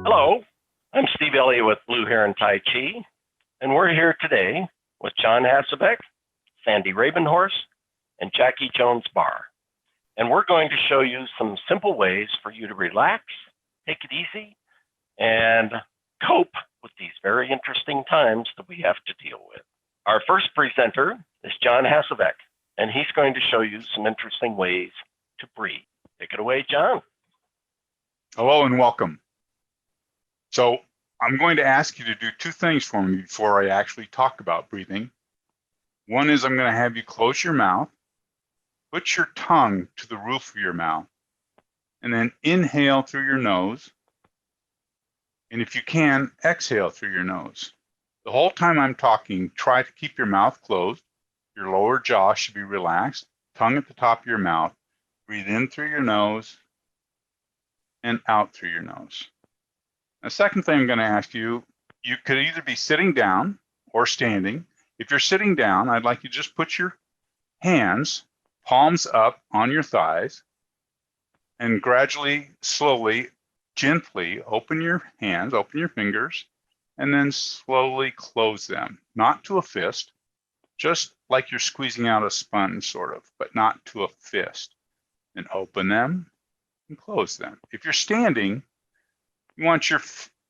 Hello, I'm Steve Elliott with Blue Heron Tai Chi, and we're here today with John Hasselbeck, Sandy Ravenhorse, and Jackie Jones Barr. And we're going to show you some simple ways for you to relax, take it easy, and cope with these very interesting times that we have to deal with. Our first presenter is John Hasselbeck, and he's going to show you some interesting ways to breathe. Take it away, John. Hello and welcome. So I'm going to ask you to do two things for me before I actually talk about breathing. One is I'm going to have you close your mouth, put your tongue to the roof of your mouth, and then inhale through your nose. And if you can, exhale through your nose. The whole time I'm talking, try to keep your mouth closed. Your lower jaw should be relaxed, tongue at the top of your mouth. Breathe in through your nose and out through your nose. The second thing I'm going to ask you, you could either be sitting down or standing. If you're sitting down, I'd like you to just put your hands, palms up on your thighs, and gradually, slowly, gently open your hands, open your fingers, and then slowly close them. Not to a fist, just like you're squeezing out a sponge, sort of, but not to a fist. And open them and close them. If you're standing, you want your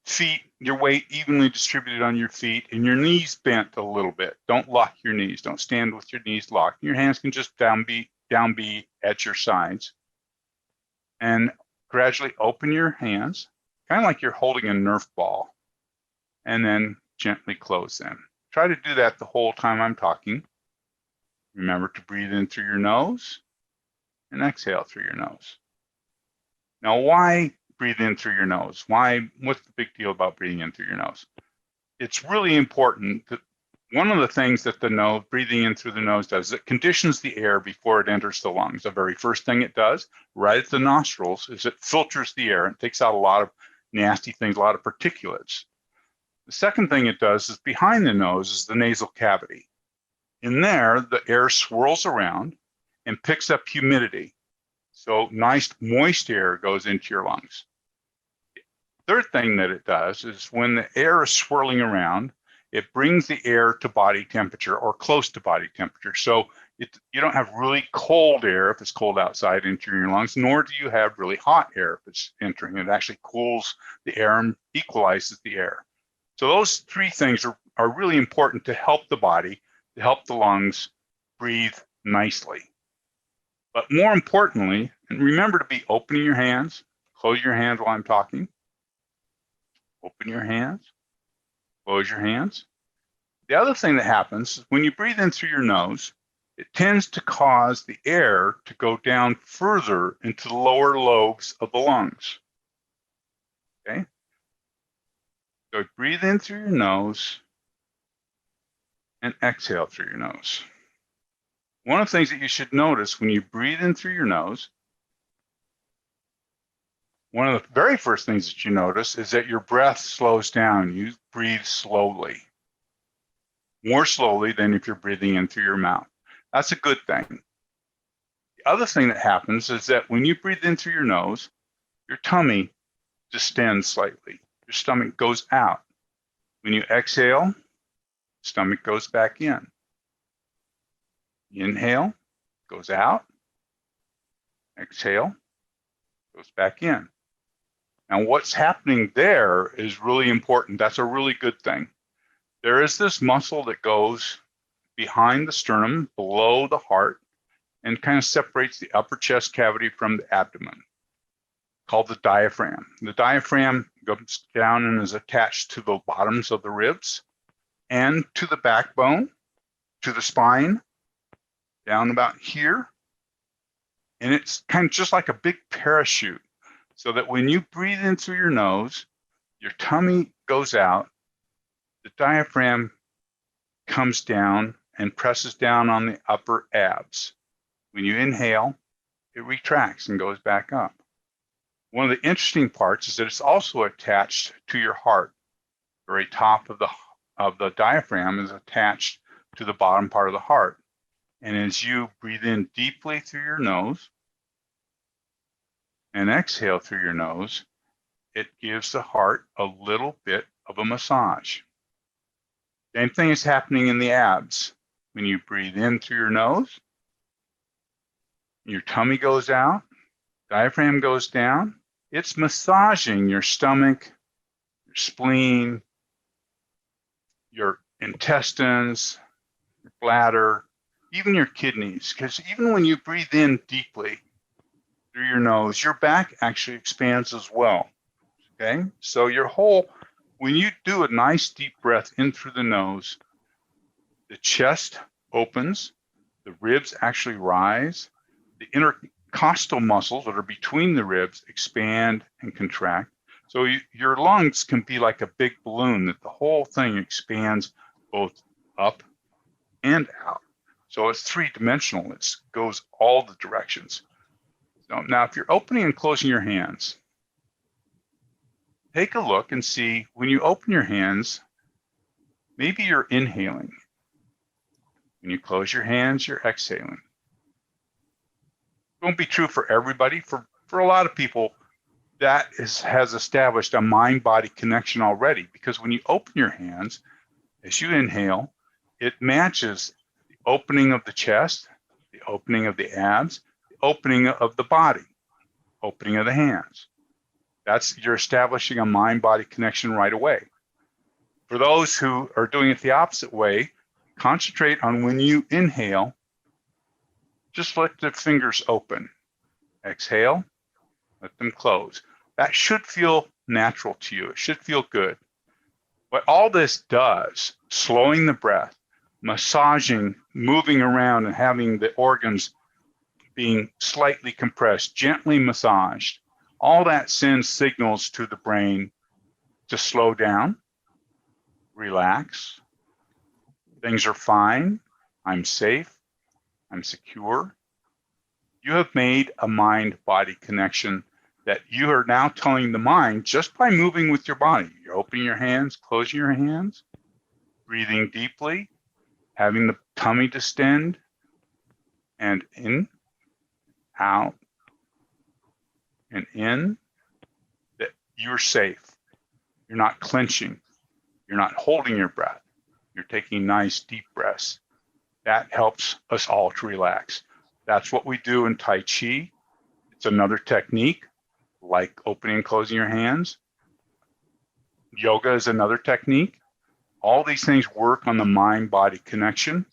feet, your weight evenly distributed on your feet and your knees bent a little bit. Don't lock your knees. Don't stand with your knees locked. Your hands can just down be at your sides. And gradually open your hands, kind of like you're holding a Nerf ball, and then gently close them. Try to do that the whole time I'm talking. Remember to breathe in through your nose and exhale through your nose. Now, why breathe in through your nose? What's the big deal about breathing in through your nose? It's really important that one of the things that breathing in through the nose does is it conditions the air before it enters the lungs. The very first thing it does right at the nostrils is it filters the air and takes out a lot of nasty things, a lot of particulates. The second thing it does is behind the nose is the nasal cavity. In there, the air swirls around and picks up humidity. So nice moist air goes into your lungs. The third thing that it does is when the air is swirling around, it brings the air to body temperature or close to body temperature. So you don't have really cold air if it's cold outside entering your lungs, nor do you have really hot air if it's entering. It actually cools the air and equalizes the air. So those three things are really important to help the body, to help the lungs breathe nicely. But more importantly, and remember to be opening your hands, close your hands while I'm talking. Open your hands, close your hands. The other thing that happens is when you breathe in through your nose, it tends to cause the air to go down further into the lower lobes of the lungs. Okay? So breathe in through your nose and exhale through your nose. One of the things that you should notice when you breathe in through your nose, one of the very first things that you notice is that your breath slows down. You breathe slowly, more slowly than if you're breathing in through your mouth. That's a good thing. The other thing that happens is that when you breathe in through your nose, your tummy distends slightly. Your stomach goes out. When you exhale, stomach goes back in. Inhale, goes out. Exhale, goes back in. Now, what's happening there is really important. That's a really good thing. There is this muscle that goes behind the sternum, below the heart, and kind of separates the upper chest cavity from the abdomen, called the diaphragm. The diaphragm goes down and is attached to the bottoms of the ribs and to the backbone, to the spine, down about here. And it's kind of just like a big parachute, so that when you breathe in through your nose, your tummy goes out, the diaphragm comes down and presses down on the upper abs. When you inhale, it retracts and goes back up. One of the interesting parts is that it's also attached to your heart. The very top of the diaphragm is attached to the bottom part of the heart. And as you breathe in deeply through your nose and exhale through your nose, it gives the heart a little bit of a massage. Same thing is happening in the abs. When you breathe in through your nose, your tummy goes out, diaphragm goes down. It's massaging your stomach, your spleen, your intestines, your bladder, even your kidneys. Because even when you breathe in deeply through your nose, your back actually expands as well. Okay, so when you do a nice deep breath in through the nose, the chest opens, the ribs actually rise, the intercostal muscles that are between the ribs expand and contract. So your lungs can be like a big balloon that the whole thing expands both up and out. So it's three-dimensional. It goes all the directions. So now if you're opening and closing your hands, take a look and see when you open your hands, maybe you're inhaling. When you close your hands, you're exhaling. It won't be true for everybody. For a lot of people, that has established a mind-body connection already, because when you open your hands, as you inhale, it matches the opening of the chest, the opening of the abs, the opening of the body, opening of the hands. You're establishing a mind-body connection right away. For those who are doing it the opposite way, concentrate on when you inhale, just let the fingers open. Exhale, let them close. That should feel natural to you. It should feel good. What all this does, slowing the breath, massaging, moving around, and having the organs being slightly compressed, gently massaged, all that sends signals to the brain to slow down, relax. Things are fine. I'm safe. I'm secure. You have made a mind-body connection that you are now telling the mind just by moving with your body. You're opening your hands, closing your hands, breathing deeply, having the tummy distend, and in, out, and in, that you're safe. You're not clenching. You're not holding your breath. You're taking nice deep breaths. That helps us all to relax. That's what we do in Tai Chi. It's another technique, like opening and closing your hands. Yoga is another technique. All these things work on the mind-body connection.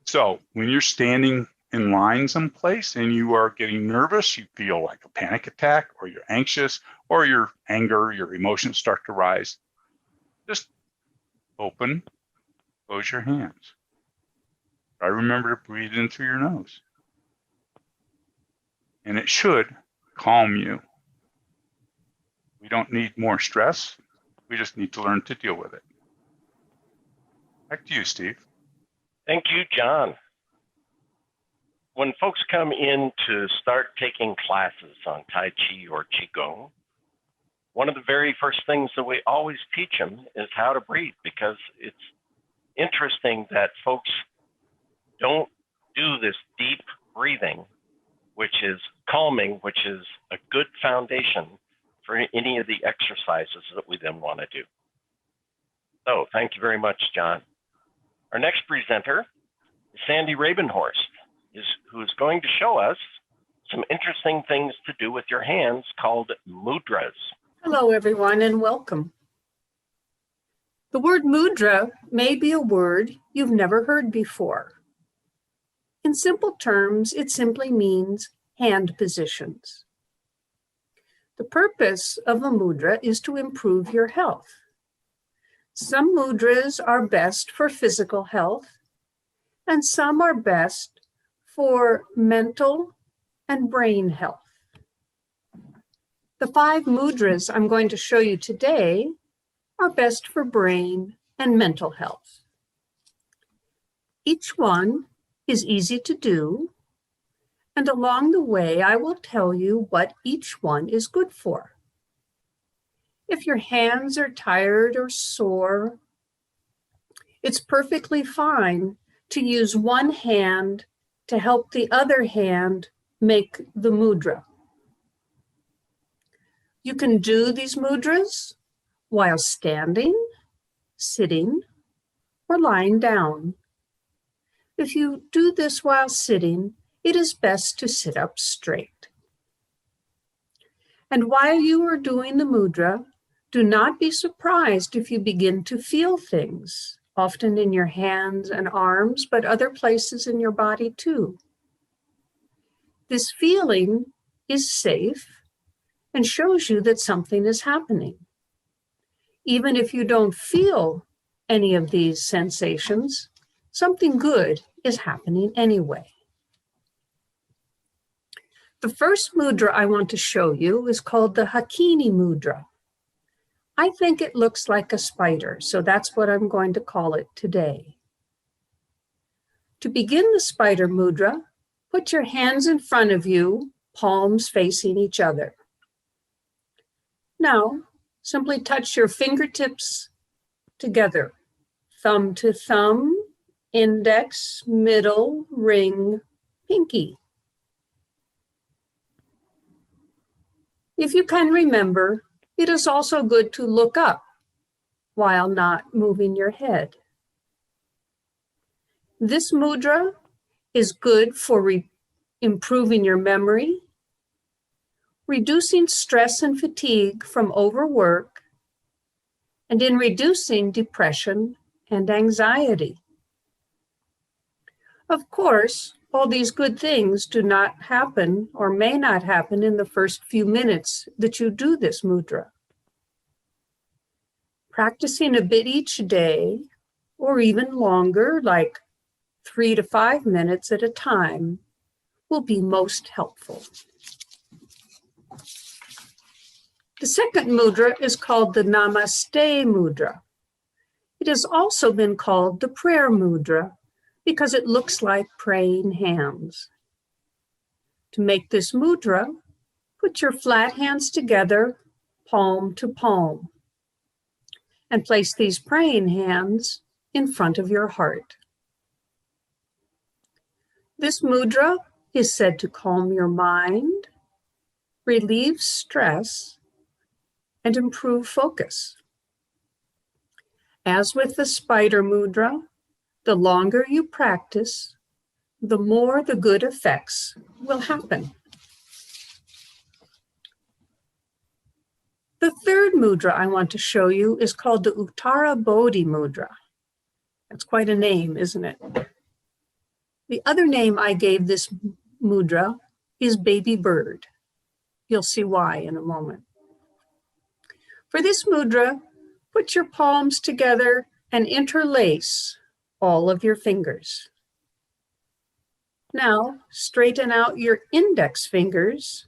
So when you're standing in line someplace and you are getting nervous, you feel like a panic attack, or you're anxious, or your anger, your emotions start to rise, just open, close your hands. Try to remember to breathe in through your nose. And it should calm you. We don't need more stress. We just need to learn to deal with it. Back to you, Steve. Thank you, John. When folks come in to start taking classes on Tai Chi or Qigong, one of the very first things that we always teach them is how to breathe, because it's interesting that folks don't do this deep breathing, which is calming, which is a good foundation for any of the exercises that we then want to do. So thank you very much, John. Our next presenter is Sandy Rabenhorst, who is going to show us some interesting things to do with your hands called mudras. Hello, everyone, and welcome. The word mudra may be a word you've never heard before. In simple terms, it simply means hand positions. The purpose of a mudra is to improve your health. Some mudras are best for physical health, and some are best for mental and brain health. The 5 mudras I'm going to show you today are best for brain and mental health. Each one is easy to do, and along the way, I will tell you what each one is good for. If your hands are tired or sore, it's perfectly fine to use one hand to help the other hand make the mudra. You can do these mudras while standing, sitting, or lying down. If you do this while sitting, it is best to sit up straight. And while you are doing the mudra, do not be surprised if you begin to feel things, often in your hands and arms, but other places in your body too. This feeling is safe and shows you that something is happening. Even if you don't feel any of these sensations, something good is happening anyway. The first mudra I want to show you is called the Hakini mudra. I think it looks like a spider, so that's what I'm going to call it today. To begin the spider mudra, put your hands in front of you, palms facing each other. Now, simply touch your fingertips together, thumb to thumb, index, middle, ring, pinky. If you can remember, it is also good to look up while not moving your head. This mudra is good for improving your memory, reducing stress and fatigue from overwork, and in reducing depression and anxiety. Of course, all these good things do not happen or may not happen in the first few minutes that you do this mudra. Practicing a bit each day, or even longer, like 3 to 5 minutes at a time, will be most helpful. The second mudra is called the Namaste mudra. It has also been called the prayer mudra because it looks like praying hands. To make this mudra, put your flat hands together, palm to palm, and place these praying hands in front of your heart. This mudra is said to calm your mind, relieve stress, and improve focus. As with the spider mudra, the longer you practice, the more the good effects will happen. The third mudra I want to show you is called the Uttara Bodhi mudra. That's quite a name, isn't it? The other name I gave this mudra is baby bird. You'll see why in a moment. For this mudra, put your palms together and interlace all of your fingers. Now, straighten out your index fingers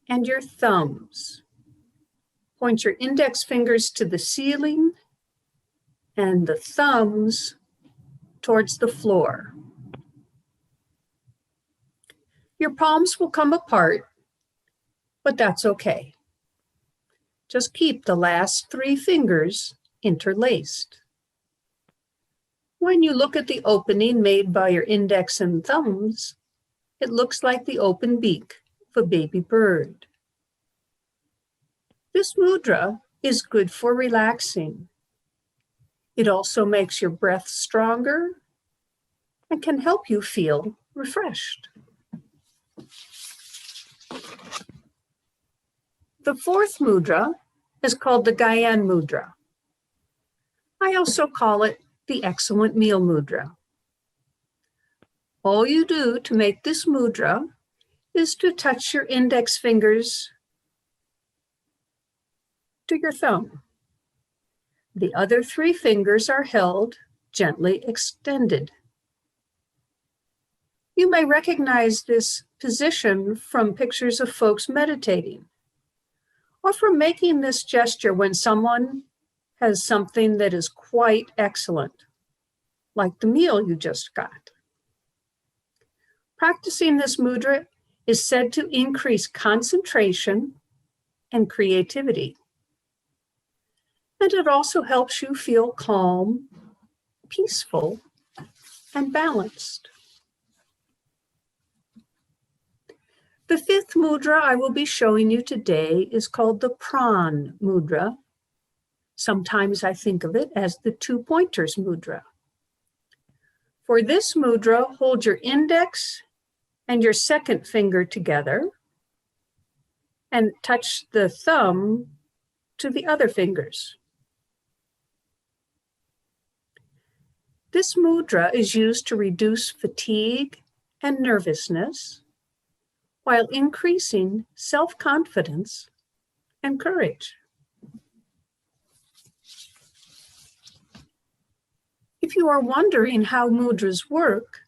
and your thumbs. Point your index fingers to the ceiling and the thumbs towards the floor. Your palms will come apart, but that's okay. Just keep the last 3 fingers interlaced. When you look at the opening made by your index and thumbs, it looks like the open beak of a baby bird. This mudra is good for relaxing. It also makes your breath stronger and can help you feel refreshed. The fourth mudra is called the Gyan mudra. I also call it the excellent meal mudra. All you do to make this mudra is to touch your index fingers to your thumb. The other 3 fingers are held gently extended. You may recognize this position from pictures of folks meditating, or from making this gesture when someone has something that is quite excellent, like the meal you just got. Practicing this mudra is said to increase concentration and creativity. And it also helps you feel calm, peaceful, and balanced. The fifth mudra I will be showing you today is called the Pran mudra. Sometimes I think of it as the 2 pointers mudra. For this mudra, hold your index and your second finger together and touch the thumb to the other fingers. This mudra is used to reduce fatigue and nervousness while increasing self-confidence and courage. If you are wondering how mudras work,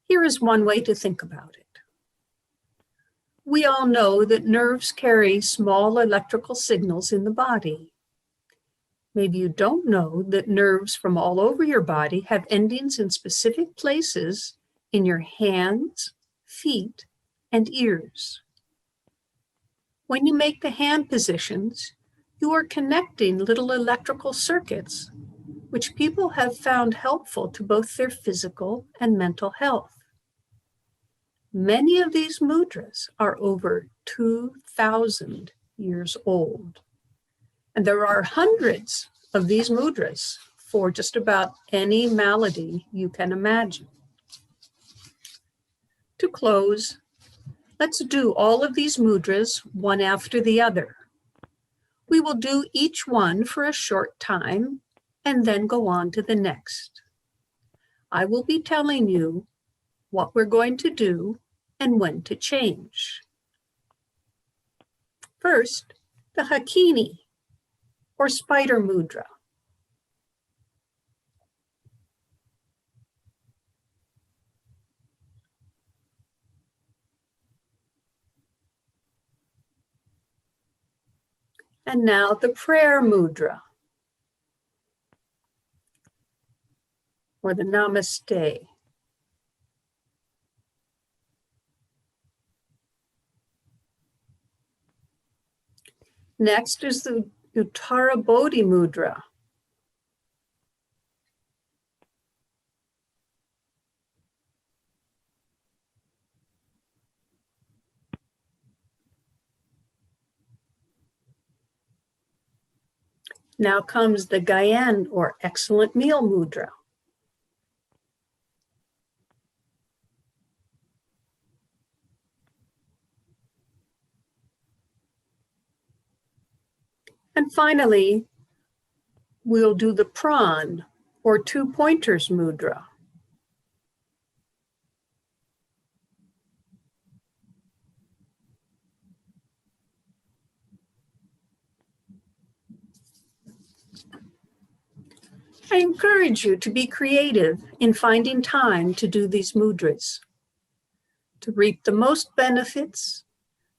here is one way to think about it. We all know that nerves carry small electrical signals in the body. Maybe you don't know that nerves from all over your body have endings in specific places in your hands, feet, and ears. When you make the hand positions, you are connecting little electrical circuits, which people have found helpful to both their physical and mental health. Many of these mudras are over 2,000 years old. And there are hundreds of these mudras for just about any malady you can imagine. To close, let's do all of these mudras one after the other. We will do each one for a short time and then go on to the next. I will be telling you what we're going to do and when to change. First, the Hakini, or spider mudra. And now the prayer mudra, or the Namaste. Next is the Uttara Bodhi mudra. Now comes the Gayan, or excellent meal mudra. And finally, we'll do the Pran, or 2 pointers mudra. I encourage you to be creative in finding time to do these mudras. To reap the most benefits,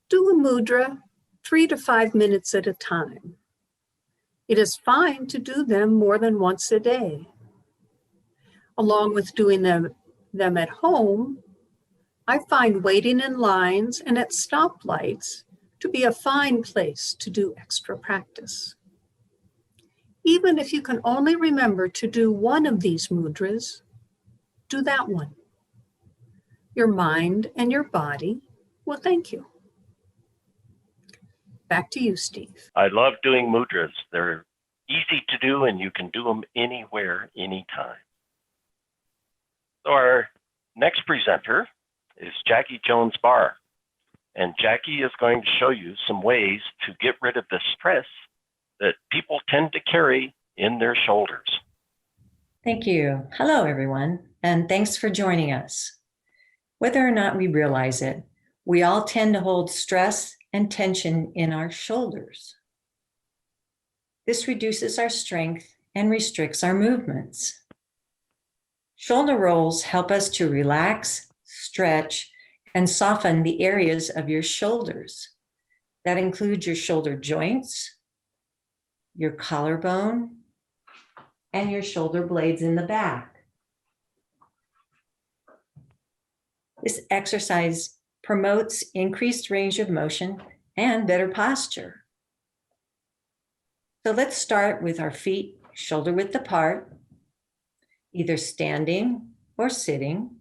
do a mudra 3 to 5 minutes at a time. It is fine to do them more than once a day. Along with doing them at home, I find waiting in lines and at stoplights to be a fine place to do extra practice. Even if you can only remember to do one of these mudras, do that one. Your mind and your body will thank you. Back to you, Steve. I love doing mudras. They're easy to do and you can do them anywhere, anytime. So our next presenter is Jackie Jones Barr. And Jackie is going to show you some ways to get rid of the stress that people tend to carry in their shoulders. Thank you. Hello, everyone, and thanks for joining us. Whether or not we realize it, we all tend to hold stress and tension in our shoulders. This reduces our strength and restricts our movements. Shoulder rolls help us to relax, stretch, and soften the areas of your shoulders. That includes your shoulder joints, your collarbone, and your shoulder blades in the back. This exercise promotes increased range of motion and better posture. So let's start with our feet shoulder width apart, either standing or sitting.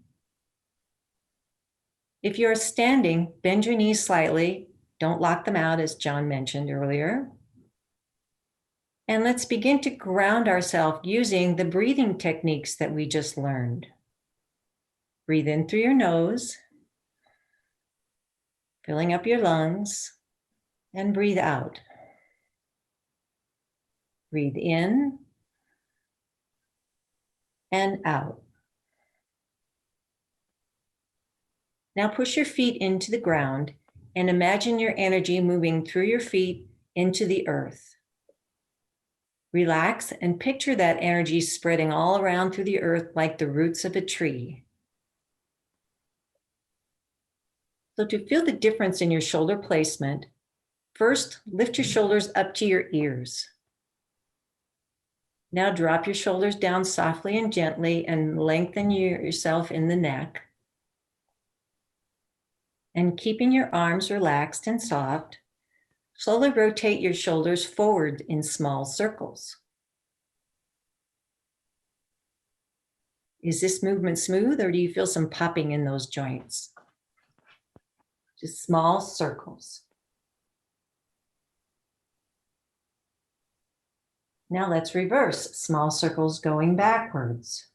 If you're standing, bend your knees slightly. Don't lock them out, as John mentioned earlier. And let's begin to ground ourselves using the breathing techniques that we just learned. Breathe in through your nose, filling up your lungs, and breathe out. Breathe in and out. Now push your feet into the ground and imagine your energy moving through your feet into the earth. Relax and picture that energy spreading all around through the earth like the roots of a tree. So to feel the difference in your shoulder placement, first lift your shoulders up to your ears. Now drop your shoulders down softly and gently and lengthen yourself in the neck. And keeping your arms relaxed and soft, slowly rotate your shoulders forward in small circles. Is this movement smooth, or do you feel some popping in those joints? Just small circles. Now let's reverse, small circles going backwards.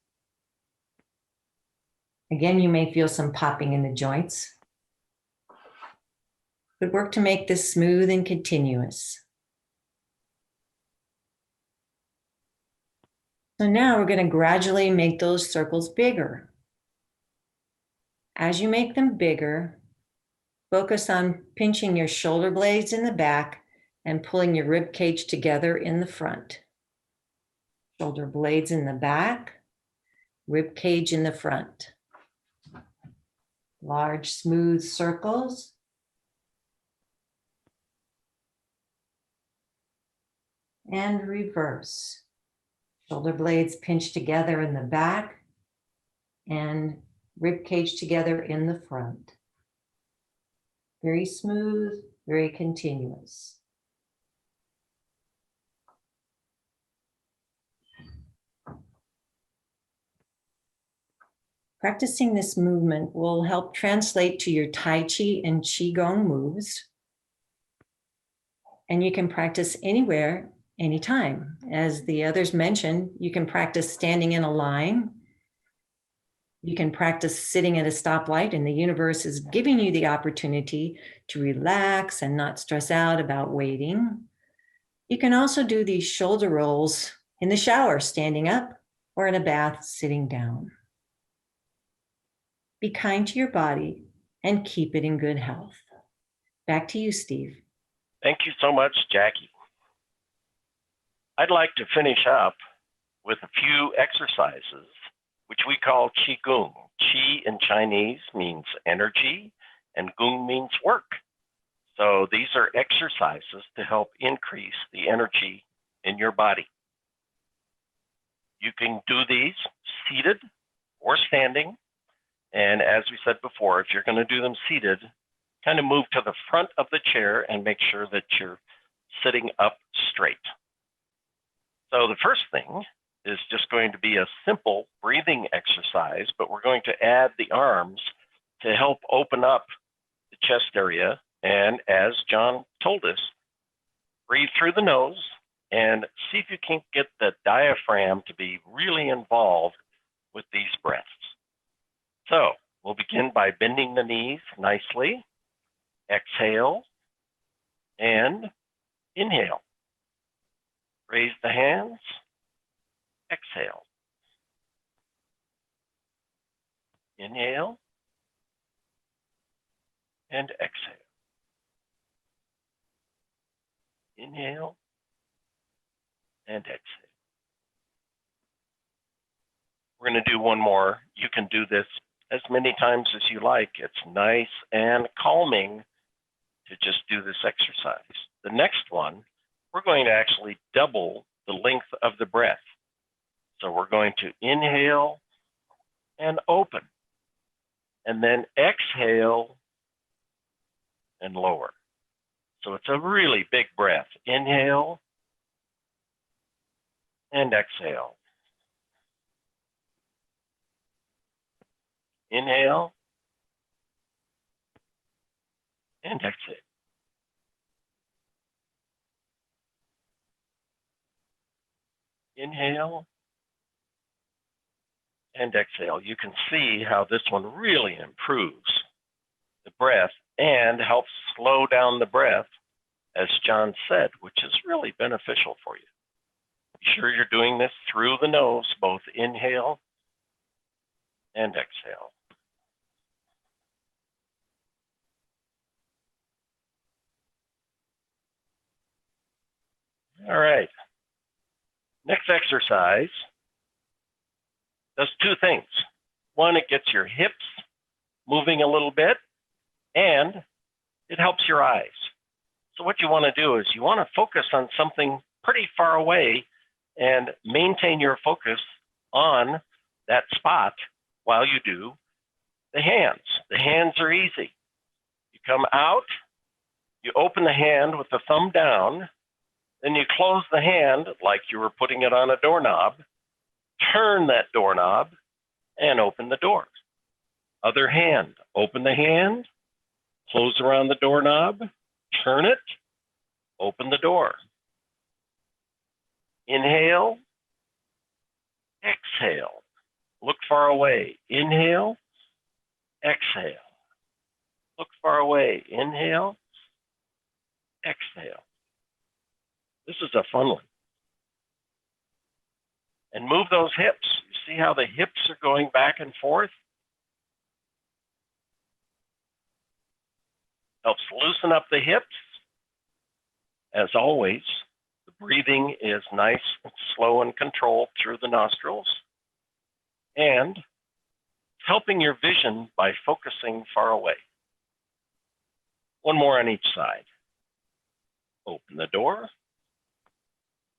Again, you may feel some popping in the joints, but work to make this smooth and continuous. So now we're going to gradually make those circles bigger. As you make them bigger, focus on pinching your shoulder blades in the back and pulling your rib cage together in the front. Shoulder blades in the back, rib cage in the front. Large, smooth circles. And reverse. Shoulder blades pinch together in the back and rib cage together in the front. Very smooth, very continuous. Practicing this movement will help translate to your Tai Chi and Qigong moves. And you can practice anywhere, anytime. As the others mentioned, you can practice standing in a line. You can practice sitting at a stoplight, and the universe is giving you the opportunity to relax and not stress out about waiting. You can also do these shoulder rolls in the shower, standing up, or in a bath, sitting down. Be kind to your body and keep it in good health. Back to you, Steve. Thank you so much, Jackie. I'd like to finish up with a few exercises, which we call Qigong. Qi in Chinese means energy, and Gong means work. So these are exercises to help increase the energy in your body. You can do these seated or standing. And as we said before, if you're going to do them seated, kind of move to the front of the chair and make sure that you're sitting up straight. So the first thing is just going to be a simple breathing exercise, but we're going to add the arms to help open up the chest area. And as John told us, breathe through the nose and see if you can get the diaphragm to be really involved with these breaths. So we'll begin by bending the knees nicely. Exhale and inhale. Raise the hands. Exhale. Inhale and exhale. Inhale and exhale. We're going to do one more. You can do this as many times as you like. It's nice and calming to just do this exercise. The next one, we're going to actually double the length of the breath. So we're going to inhale and open, and then exhale and lower. So it's a really big breath. Inhale and exhale. Inhale and exhale. Inhale and exhale. You can see how this one really improves the breath and helps slow down the breath, as John said, which is really beneficial for you. Be sure you're doing this through the nose, both inhale and exhale. All right. Next exercise does two things. One, it gets your hips moving a little bit, and it helps your eyes. So what you want to do is you want to focus on something pretty far away and maintain your focus on that spot while you do the hands. The hands are easy. You come out, you open the hand with the thumb down, then you close the hand like you were putting it on a doorknob, turn that doorknob, and open the door. Other hand, open the hand, close around the doorknob, turn it, open the door. Inhale, exhale. Look far away. Inhale, exhale. Look far away. Inhale, exhale. This is a fun one. And move those hips. You see how the hips are going back and forth? Helps loosen up the hips. As always, the breathing is nice and slow and controlled through the nostrils. And helping your vision by focusing far away. One more on each side. Open the door.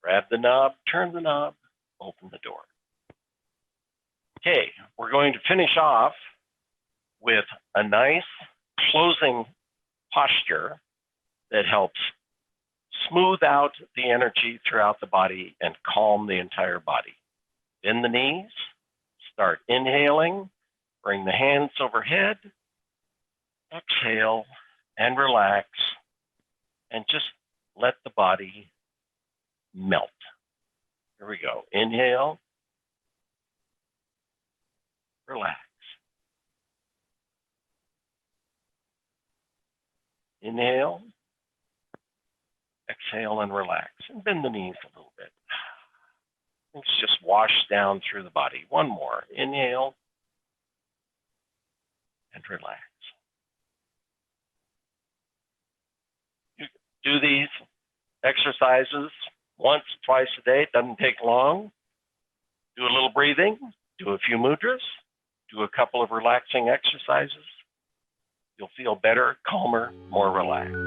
Grab the knob, turn the knob, open the door. Okay, we're going to finish off with a nice closing posture that helps smooth out the energy throughout the body and calm the entire body. Bend the knees, start inhaling, bring the hands overhead, exhale and relax, and just let the body melt. Here we go. Inhale, relax. Inhale, exhale, and relax. And bend the knees a little bit. Let's just wash down through the body. One more. Inhale, and relax. You do these exercises once, twice a day. It doesn't take long. Do a little breathing, do a few mudras, do a couple of relaxing exercises. You'll feel better, calmer, more relaxed.